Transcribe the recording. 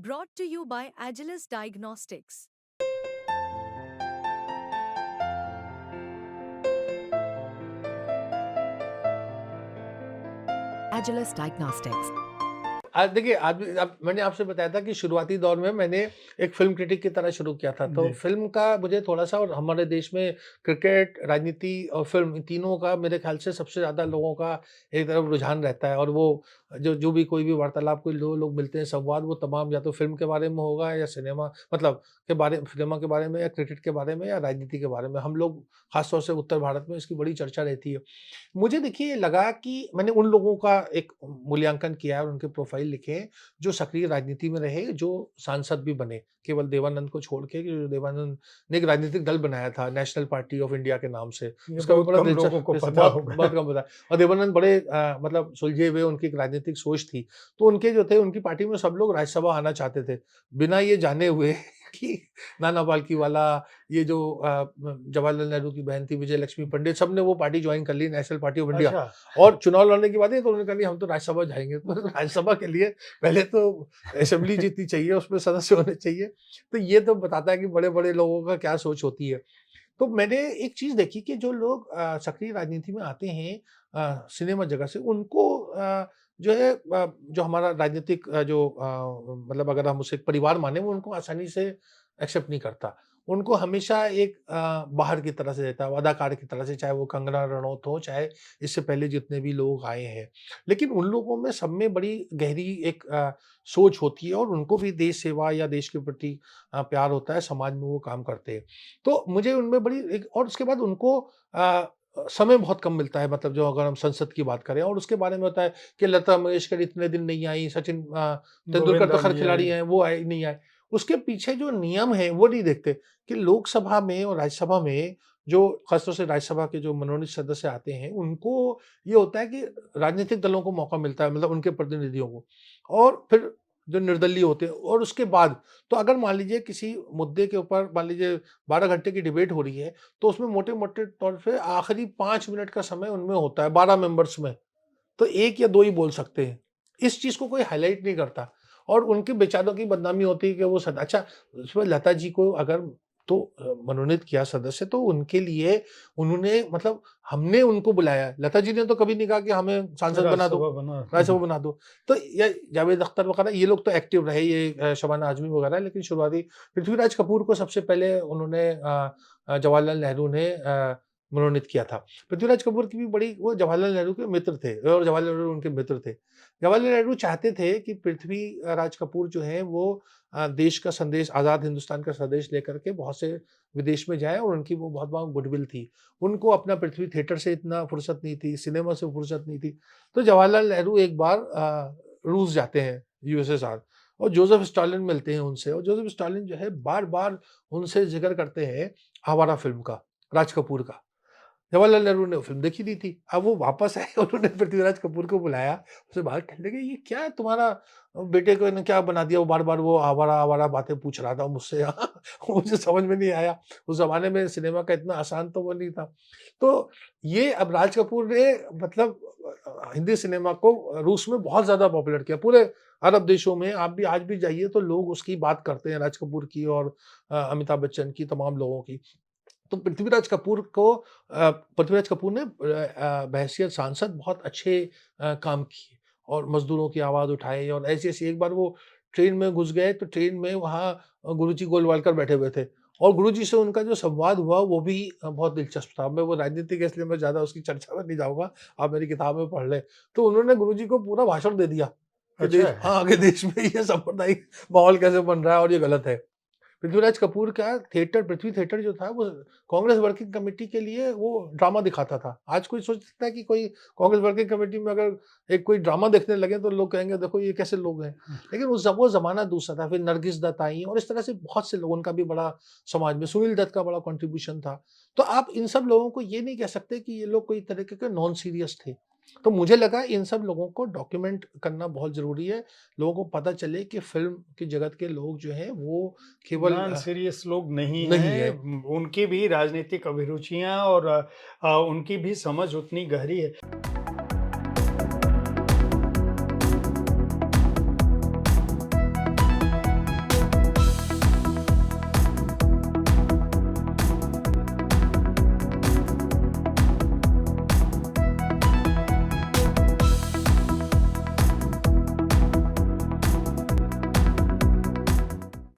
Brought to you by Agilus Diagnostics. Agilus Diagnostics. आज देखिए आदमी अब मैंने आपसे बताया था कि शुरुआती दौर में मैंने एक फ़िल्म क्रिटिक की तरह शुरू किया था। तो जी। फ़िल्म का मुझे थोड़ा-सा और हमारे देश में क्रिकेट, राजनीति और फ़िल्म इन तीनों का मेरे ख़्याल से सबसे ज़्यादा लोगों का एक तरफ रुझान रहता है और वो जो जो भी कोई भी वार्तालाप कोई 2 लोग मिलते हैं संवाद वो तमाम या तो फ़िल्म के बारे में होगा या सिनेमा मतलब सिनेमा के बारे में या क्रिकेट के बारे में या राजनीति के बारे में। हम लोग ख़ास तौर से उत्तर भारत में इसकी बड़ी चर्चा रहती है। मुझे देखिए लगा कि मैंने उन लोगों का एक मूल्यांकन किया है और उनके प्रोफ़ाइल लिखे हैं, जो सक्रिय राजनीति में रहे, जो सांसद भी बने। केवल देवानंद को छोड़ के कि देवानंद ने एक राजनीतिक दल बनाया था, नेशनल पार्टी ऑफ इंडिया के नाम से। ये उसका भी बहुत बड़ा कम लोगों को पता बहुत होगा। बहुत कम पता है और देवानंद बड़े मतलब सुलझे हुए उनकी एक राजनीतिक सोच थी। तो उनके जो थे, उनकी पार्टी में सब लोग राज्यसभा आना चाहते थे, बिना ये जाने हुए कि नाना पालकीवाला ये जो जवाहरलाल नेहरू की बहन थी विजय लक्ष्मी पंडित, सबने वो पार्टी जॉइन कर ली नेशनल पार्टी ऑफ इंडिया। अच्छा। और चुनाव लड़ने की बात है तो उन्होंने कहा नहीं हम तो राज्यसभा जाएँगे। तो राज्यसभा के लिए पहले तो असेंबली जीतनी चाहिए, उसमें सदस्य होने चाहिए। तो ये तो बताता है कि बड़े-बड़े लोगों का क्या सोच होती है। तो मैंने एक चीज़ देखी कि जो लोग सक्रिय राजनीति में आते हैं सिनेमा जगत से उनको जो है जो हमारा राजनीतिक मतलब अगर हम उसे एक परिवार माने वो उनको आसानी से एक्सेप्ट नहीं करता। उनको हमेशा एक बाहर की तरह से रहता है, अदाकार की तरह से, चाहे वो कंगना रनौत हो, चाहे इससे पहले जितने भी लोग आए हैं। लेकिन उन लोगों में सब में बड़ी गहरी एक सोच होती है और उनको भी देश सेवा या देश के प्रति प्यार होता है, समाज में वो काम करते हैं। तो मुझे उनमें बड़ी एक और उसके बाद उनको समय बहुत कम मिलता है मतलब जो अगर हम संसद की बात करें और उसके बारे में होता है कि लता मंगेशकर इतने दिन नहीं आई, सचिन तेंदुलकर तो गोविंदा खैर नहीं खिलाड़ी आई। हैं, वो आए नहीं आए। उसके पीछे जो नियम हैं, वो नहीं देखते कि लोकसभा में और राज्यसभा में जो खासतौर से राज्यसभा के जो मनोनीत सदस्य आते हैं, उनको ये होता है कि राजनीतिक दलों को मौका मिलता है मतलब उनके प्रतिनिधियों को और फिर जो निर्दलीय होते हैं और उसके बाद तो अगर मान लीजिए किसी मुद्दे के ऊपर मान लीजिए 12 घंटे की डिबेट हो रही है, तो उसमें मोटे-मोटे तौर पे आखिरी 5 मिनट का समय उनमें होता है 12 मेंबर्स में, तो 1 या 2 ही बोल सकते हैं। इस चीज़ को कोई हाइलाइट नहीं करता और उनके बेचारों की बदनामी होती है कि वो सद अच्छा उसमें लता जी को अगर तो मनोनीत किया सदस्य तो उनके लिए उन्होंने मतलब हमने उनको बुलाया। लता जी ने तो कभी नहीं कहा कि हमें सांसद बना दो, राज्यसभा बना। राज्यसभा बना दो। तो ये जावेद अख्तर वगैरह ये लोग तो एक्टिव रहे ये शबाना आज़मी वगैरह लेकिन शुरुआती पृथ्वीराज कपूर को सबसे पहले उन्होंने जवाहरलाल नेहरू ने मनोनीत किया था। पृथ्वीराज कपूर की भी बड़ी वो जवाहरलाल नेहरू के मित्र थे और जवाहरलाल नेहरू उनके मित्र थे। जवाहरलाल नेहरू चाहते थे कि पृथ्वीराज कपूर जो हैं वो देश का संदेश आज़ाद हिंदुस्तान का संदेश लेकर के बहुत से विदेश में जाएँ और उनकी वो बहुत वहाँ गुडविल थी। उनको अपना पृथ्वी थिएटर से इतना फुर्सत नहीं थी, सिनेमा से फुर्सत नहीं थी। तो जवाहरलाल नेहरू एक बार रूस जाते हैं यूएसएसआर और जोसेफ स्टालिन मिलते हैं उनसे और जोसेफ स्टालिन जो है बार-बार उनसे ज़िक्र करते हैं आवारा फ़िल्म का, राज कपूर का। जवाहरलाल नेहरू ने वो फ़िल्म देखी नहीं थी। अब वो वापस आए उन्होंने पृथ्वीराज कपूर को बुलाया, उससे बात करने लगे, "ये क्या है तुम्हारा बेटे को ने क्या बना दिया?" वो बार-बार वो आवारा-आवारा बातें पूछ रहा था मुझसे मुझे समझ में नहीं आया। उस ज़माने में सिनेमा का इतना आसान तो वो नहीं था। तो ये अब राज कपूर ने मतलब हिंदी सिनेमा को रूस में बहुत ज़्यादा पॉपुलर किया। पूरे अरब देशों में आप भी आज भी जाइए तो लोग उसकी बात करते हैं राज कपूर की और अमिताभ बच्चन की, तमाम लोगों की। तो पृथ्वीराज कपूर ने बहैसियत सांसद बहुत अच्छे काम किए और मज़दूरों की आवाज़ उठाई और ऐसी-ऐसी एक बार वो ट्रेन में घुस गए तो ट्रेन में वहाँ गुरुजी गोलवालकर बैठे हुए थे और गुरुजी से उनका जो संवाद हुआ वो भी बहुत दिलचस्प था। मैं वो राजनीतिक है इसलिए मैं ज़्यादा उसकी चर्चा में नहीं जाऊँगा, आप मेरी किताब में पढ़ लें। तो उन्होंने गुरुजी को पूरा भाषण दे दिया कि अच्छा। कि देश में ये सांप्रदायिक माहौल कैसे बन रहा है और ये गलत है। पृथ्वीराज कपूर का थिएटर पृथ्वी थिएटर जो था वो कांग्रेस वर्किंग कमेटी के लिए वो ड्रामा दिखाता था। आज कोई सोच सकता है कि कोई कांग्रेस वर्किंग कमेटी में अगर एक कोई ड्रामा देखने लगे तो लोग कहेंगे देखो ये कैसे लोग हैं। लेकिन वो ज़माना दूसरा था। फिर नरगिस दत्त आई और इस तरह से बहुत से लोगों उनका भी बड़ा समाज में सुनील दत्त का बड़ा कंट्रीब्यूशन था। तो आप इन सब लोगों को ये नहीं कह सकते कि ये लोग कोई तरीके के नॉन सीरियस थे। तो मुझे लगा इन सब लोगों को डॉक्यूमेंट करना बहुत ज़रूरी है। लोगों को पता चले कि फ़िल्म की जगत के लोग जो हैं वो केवल नॉन सीरियस लोग नहीं नहीं है। हैं। उनकी भी राजनीतिक अभिरुचियाँ और उनकी भी समझ उतनी गहरी है।